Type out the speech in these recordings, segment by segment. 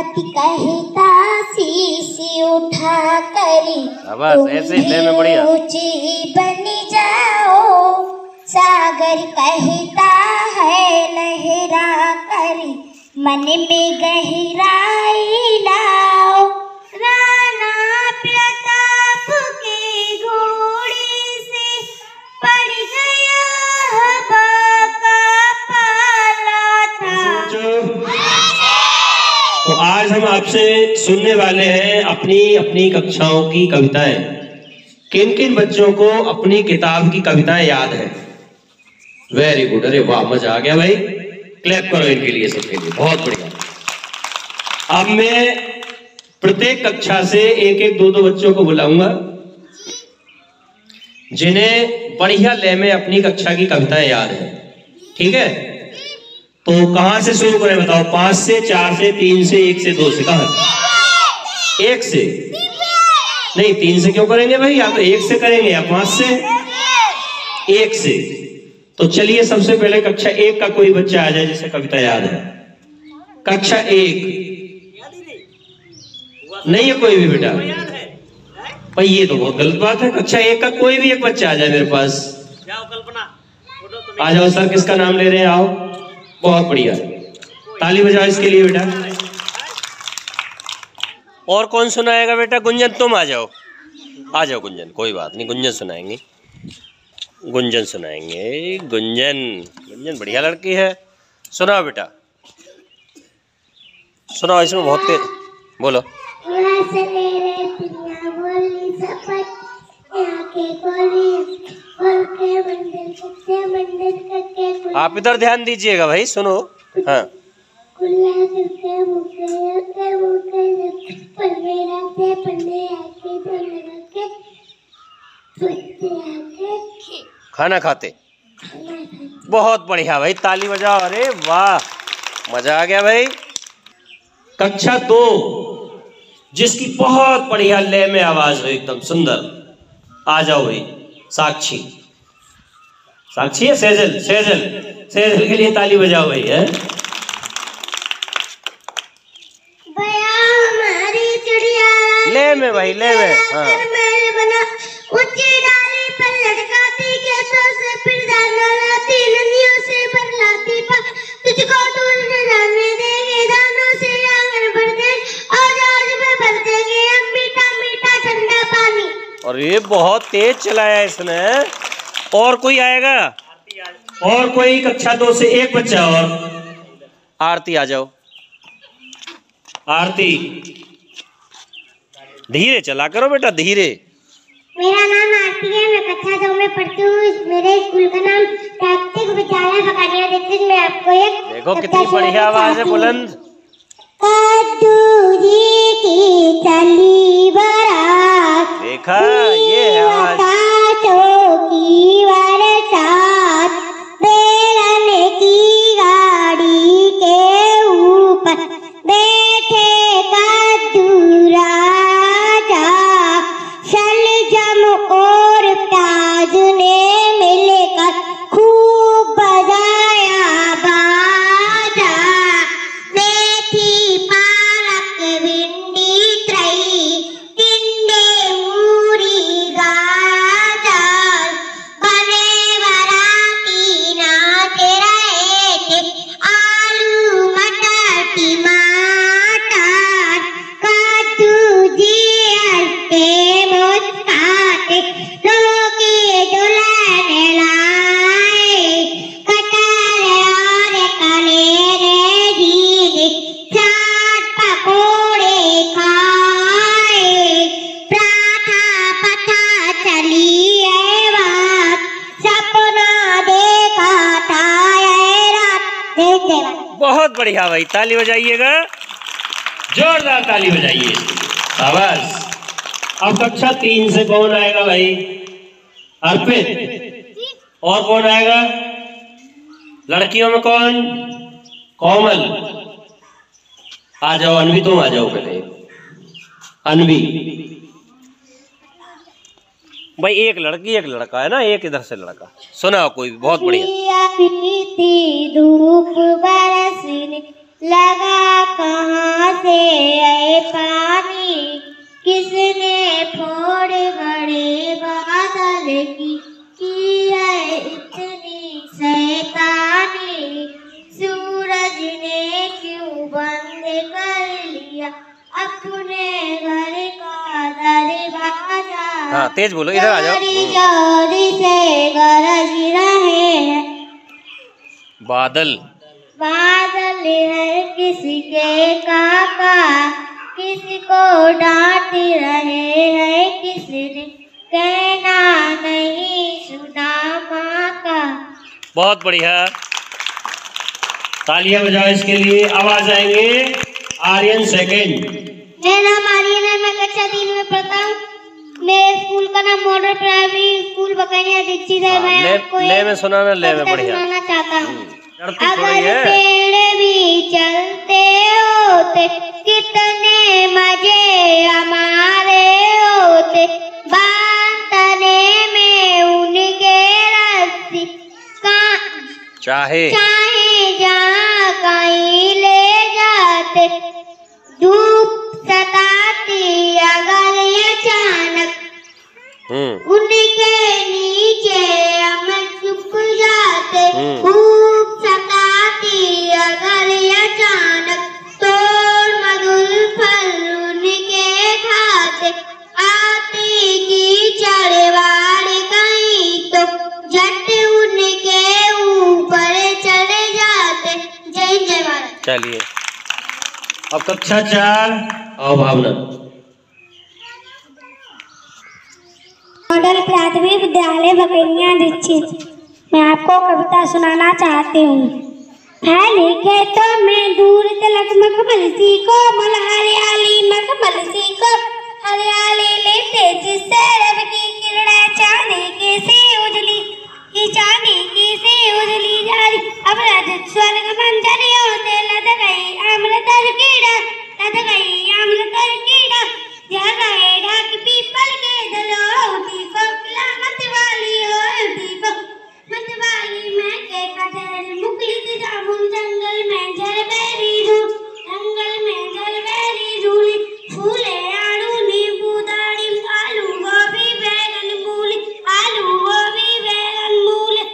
पति कहता शीशी उठा करी ऊंची बन जाओ, सागर कहता है लहरा करी मन में गहराई लाओ। राणा प्रताप की घोड़ी से पड़ गया हवा का पाला था। तो आज हम आपसे सुनने वाले हैं अपनी अपनी कक्षाओं की कविताएं। किन किन बच्चों को अपनी किताब की कविताएं याद है? वेरी गुड, अरे वाह, मजा आ गया भाई, क्लैप करो इनके लिए, सबके लिए, बहुत बढ़िया। अब मैं प्रत्येक कक्षा से एक एक दो दो बच्चों को बुलाऊंगा जिन्हें बढ़िया लय में अपनी कक्षा की कविताएं याद है, ठीक है? तो कहां से शुरू करें बताओ? 5 से, 4 से, 3 से, 1 से, 2 से? कहां? 1 से नहीं, 3 से क्यों करेंगे भाई? या तो 1 से करेंगे या 5 से। 1 से। तो चलिए सबसे पहले कक्षा 1 का कोई बच्चा आ जाए जिसे कविता याद है। कक्षा 1 नहीं है कोई भी बेटा? भाई ये तो बहुत गलत बात है। कक्षा 1 का कोई भी एक बच्चा आ जाए मेरे पास। आ जाओ सर, किसका नाम ले रहे हैं? आओ, बहुत बढ़िया, ताली बजाओ इसके लिए बेटा। और कौन सुनाएगा बेटा? गुंजन तुम आ जाओ, आ जाओ गुंजन, कोई बात नहीं, गुंजन सुनाएंगे, गुंजन सुनाएंगे। गुंजन, गुंजन बढ़िया लड़की है, सुनाओ बेटा, सुनाओ, इसमें बहुत तेज बोलो। आप इधर ध्यान दीजिएगा भाई, सुनो। हाँ, खाना खाते। बहुत बढ़िया भाई, ताली बजाओ, अरे वाह, मजा आ गया भाई। कक्षा 2 जिसकी बहुत बढ़िया लय में आवाज है, एकदम सुंदर, आ जाओ भाई। साक्षी, साक्षी है? सेजल, सेजल, सेजल के लिए ताली बजाओ भाई। है हमारी चिड़िया ले में भाई, ले में। हाँ, बना ऊंची डाली पर लटकाती, खेतों से फिर दाना लाती, नदियों से बरलाती पानी, तुझको दूर न जाने देंगे, दानों से आंगन भर दे और जहाज में भर देंगे हम मीठा मीठा ठंडा पानी। और ये बहुत तेज चलाया इसने। और कोई आएगा? और कोई कक्षा 2 से एक बच्चा और? आरती आ जाओ। आरती, धीरे चला करो बेटा, धीरे। मेरा नाम आरती है, मैं कक्षा 2 में पढ़ती हूँ। मेरे स्कूल का नाम प्राथमिक विद्यालय बकानिया दिखती। मैं आपको एक देखो कितनी बढ़िया आवाज है, बुलंद। कद्दू जी की चली बारात, देखा, ये है आवाज। की बरसात, बेलन की गाड़ी के ऊपर बैठे कद्दू राजा, शलजम और प्याज ने मिलकर खूब बजाया बाजा, मेथी पालक भिंडी त्रई, टिंडे मूरी गाजर, बने बराती नाच रहे थे, आलू मटर टमाटर, कद्दू जी हंसते मुस्कुराते, लोकी दुल्हन लाए, कटहल और कलेरे जीने, चाट पकोड़े खाए, प्राथा पथा चली है बात, सपना देखा था ये रात। बहुत बढ़िया भाई, ताली बजाइएगा, जोरदार ताली बजाइए, शाबाश। अब कक्षा 3 से कौन आएगा भाई? अर्पित। और कौन आएगा? लड़कियों में कौन? कोमल। आ जाओ अनवी, तुम आ जाओ पहले। अनवी भाई, एक लड़की एक लड़का है ना, एक इधर से लड़का। सुना कोई बहुत बढ़िया। धूप बरसने लगा कहाँ से ये पानी, किसने फोड़ गड़े बादल की है इतनी शैतानी, सूरज ने क्यों बंद कर लिया अपने घर का दरवाजा। हाँ तेज बोलो, इधर आ जाओ। जोरी से गरज रहे हैं बादल, बादल है किसके काका, किसको डांट रहे हैं, किसने कहना नहीं सुना माँ का। बहुत बढ़िया, तालियां बजाओ इसके लिए। आवाज आएंगे आर्यन सेकंड। मेरा नाम आर्यन है, मैं कक्षा 3 में पढ़ता हूँ। मेरे स्कूल का नाम model primary school Bakainiya Dikshit है। मैं आपको ले में सुनाना, ले में बढ़िया सुनाना चाहता हूँ। अगर पेड़ भी चलते होते कितने मजे हमारे होते, बांधने में उनके रस्सी चाहे जहाँ कहीं ले जाते, धूप सताती अगर अचानक उनके नीचे हम छुप जाते, धूप सताती अगर अचानक तोड़ मधुर फल उनके खाते, आती की चढ़वाड़ कहीं तो झट उनके ऊपर चले जाते। जय जय भारत। चलिए अब कक्षा 4 आओ भावना। मॉडल प्राथमिक विद्यालय बकैनिया दीक्षित। मैं आपको कविता सुनाना चाहती हूँ। फैले खेतों में दूर तलक मखमल सी को, मल हरियाली मखमल सी को, हरियाली लेते जिससे रब की किरणें चांदी की सी उजली, चांदी की सी उजली जारी। अब रजत स्वर्ग मंजरियों से लद गई अमृत कीड़ा, लद गई अमृत कीड़ा, यह गए ढाक पीपल के दलों को, मत वाली हो मत वाली मैं के कटहल मुखलित जामुन, जंगल में जलबेरी धूल, जंगल में जलबेरी धूल, फूले आड़ू नींबू दाड़िम, आलू गोभी बैगन मूली, आलू गोभी बैगन मूली,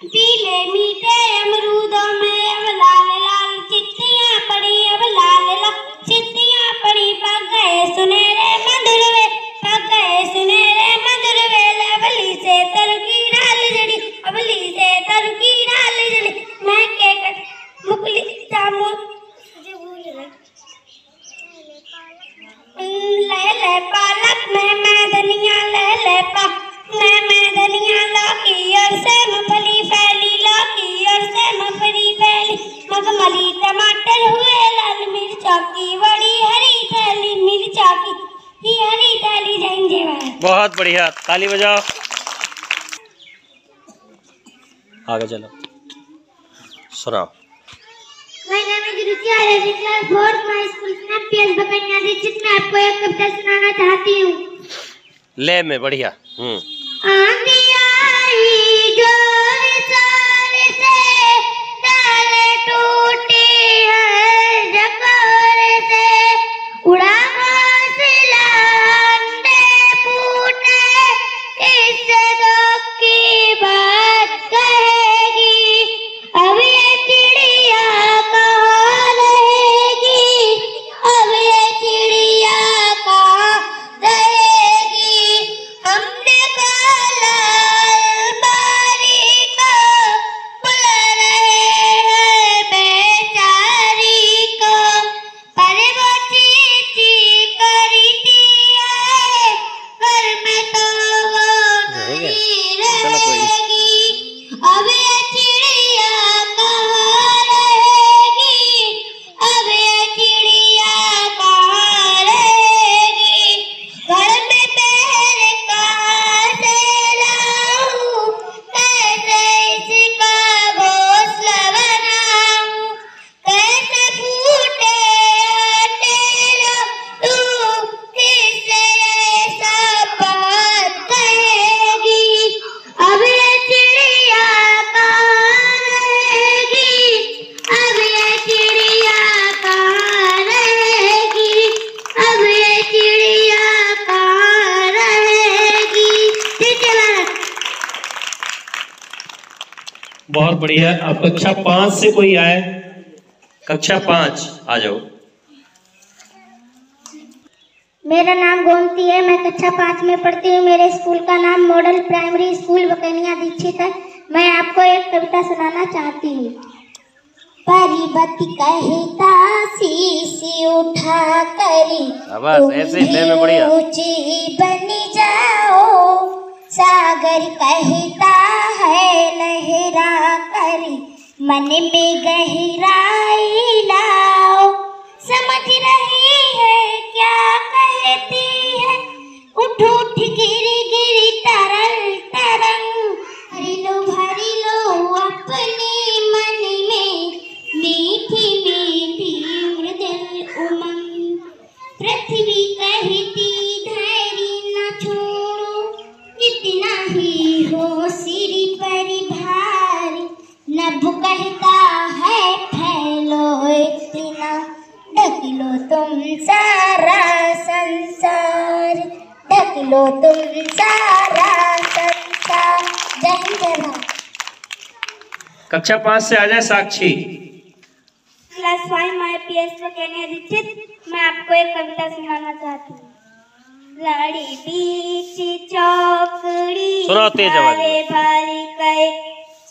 पीले मीठे अमरूदों में अब लाल लाल चिट्टियां पड़ी, अब लाल लाल चिट्टियां पड़ी, पक गए सुनहरे मधुर वे, पक गए सुनहरे मधुर वे, अबली से तरकी डाल जड़ी, अबली से तरकी डाल जड़ी, मैं के कट मुकली जामुन मुझे भूल गई, ले ले पालक मैं धनिया, ले ले मैं धनिया, लौकी और सेमफली फैली, लौकी और सेमफली फैली, मगमली टमाटर हुए लाल, मिर्चा की बड़ी हरी थैली, मिर्चा की हरी थैली। जय भारत। बहुत बढ़िया, ताली बजाओ। आगे चलो, सुनाओ। My name is Ruchi Arya, class 4th, my school name PS Bakainiya Dixit. मैं आपको एक कविता सुनाना चाहती हूँ। ले में बढ़िया। आंधी आई जोर जोर से, डाले टूटी है जकोर से, उड़ा घोंसला अंडे फूटे, इससे दुख की बात कहेगी, अब ये चिड़िया कहाँ रहेगी, अब ये चिड़िया कहाँ रहेगी, हमने काला बढ़िया। अब कक्षा 5 से कोई आए? कक्षा 5 आ जाओ। मेरा नाम गोमती है, मैं कक्षा 5 में पढ़ती हूँ। मेरे स्कूल का नाम model primary school Bakainiya Dikshit है। मैं आपको एक कविता सुनाना चाहती हूँ। परिबती कहता शीश उठा करी, ऊंची बन जाओ। सागर कहता है लहरा करी, मन में गहराई लाओ। समझ रही है क्या कहती है, उठ उठ गिरी गिरी तरल तरंग। भरी लो अपने मन में मीठी मीठी मृदुल उमंग। पृथ्वी कहती धैर्य न छोड़ो, कितना ही हो सिर पर भारी। नभ कहता है फैलो इतना, ढक लो तुम सारा संसार, ढक लो तुम सारा संसार। जय हिंद। कक्षा 5 से आ जाए साक्षी। क्लास 5 में PS बकैनिया दीक्षित। मैं आपको एक कविता सुनाना चाहती हूँ। लड़ी बीच चौकड़ी भारे भारी कहे,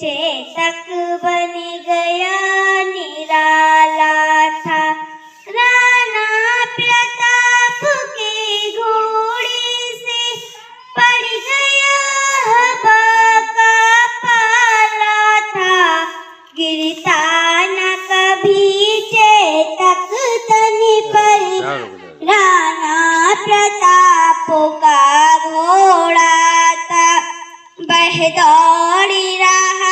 चेतक बन गया निराला था। राणा प्रताप के घोड़े से पड़ गया हवा का पाला था। गिरता न कभी चेतक तन पर, राणा प्रताप का घोड़ा था। बह दौड़ी रहा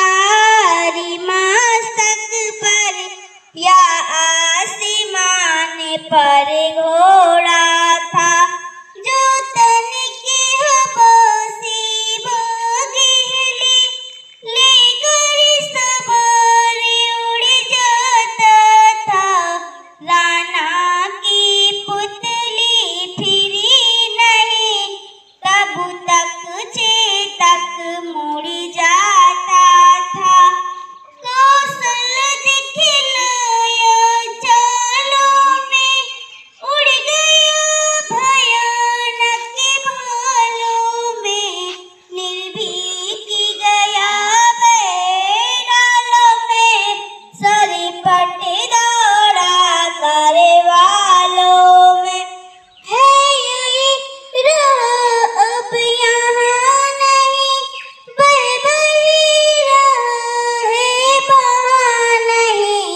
मस्तक पर, या आसमान पर घोड़ा था। जो तन की हबसी बघेली, लेकर सवार उड़ जाता था। राणा की पुतली फिरी नहीं, तब तक चेतक मुड़ जाता था। कौशल दिखलाया चालों में, उड़ गया भयानक भालों में। निर्भीक गया बैरालों में, सरपट दौड़ा करे वालों में। है यही राह अब यहाँ नहीं, बरबरी रहे वहाँ नहीं।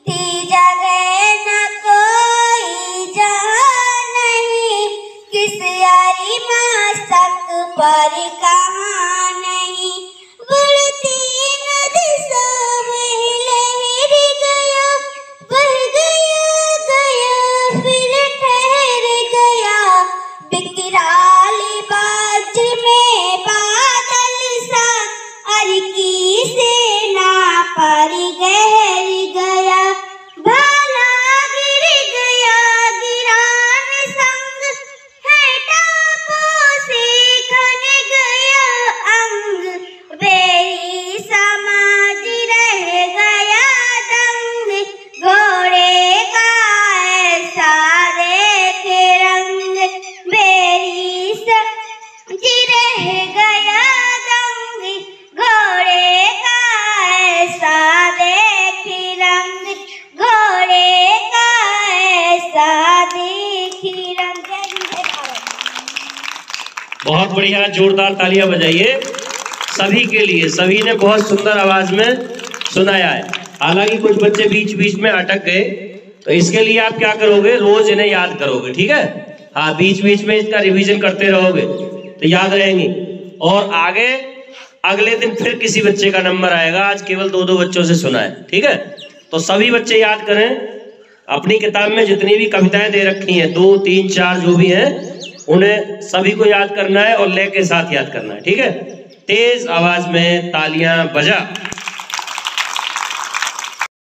थी जगह न कोई जहाँ नहीं, किस यारी मस्तक पर कहाँ नहीं। बढ़ती नदी सब लहर गया, बह गया गया फिर ठहर गया। बिकराली बाज में बादल सा, अर की सेना पर गहर गया। भाला गिर गया गिरान संग, है टापों से खन गया अंग। बेरी समाज रह गया दंग, घोड़े का ऐसा देख रंग। बेरी समाज रह गया दंग, घोड़े का ऐसा देख रंग। घोड़े का ऐसा देख रंग। बहुत बढ़िया, जोरदार तालियां बजाइए सभी के लिए। सभी ने बहुत सुंदर आवाज में सुनाया है। हालांकि कुछ बच्चे बीच बीच में अटक गए, तो इसके लिए आप क्या करोगे, रोज इन्हें याद करोगे, ठीक है। हाँ, बीच बीच में इसका रिवीजन करते रहोगे तो याद रहेंगी। और आगे अगले दिन फिर किसी बच्चे का नंबर आएगा। आज केवल 2-2 बच्चों से सुना है, ठीक है। तो सभी बच्चे याद करें। अपनी किताब में जितनी भी कविताएं दे रखी हैं, 2, 3, 4 जो भी हैं, उन्हें सभी को याद करना है और लय के साथ याद करना है, ठीक है। तेज आवाज में तालियां बजा।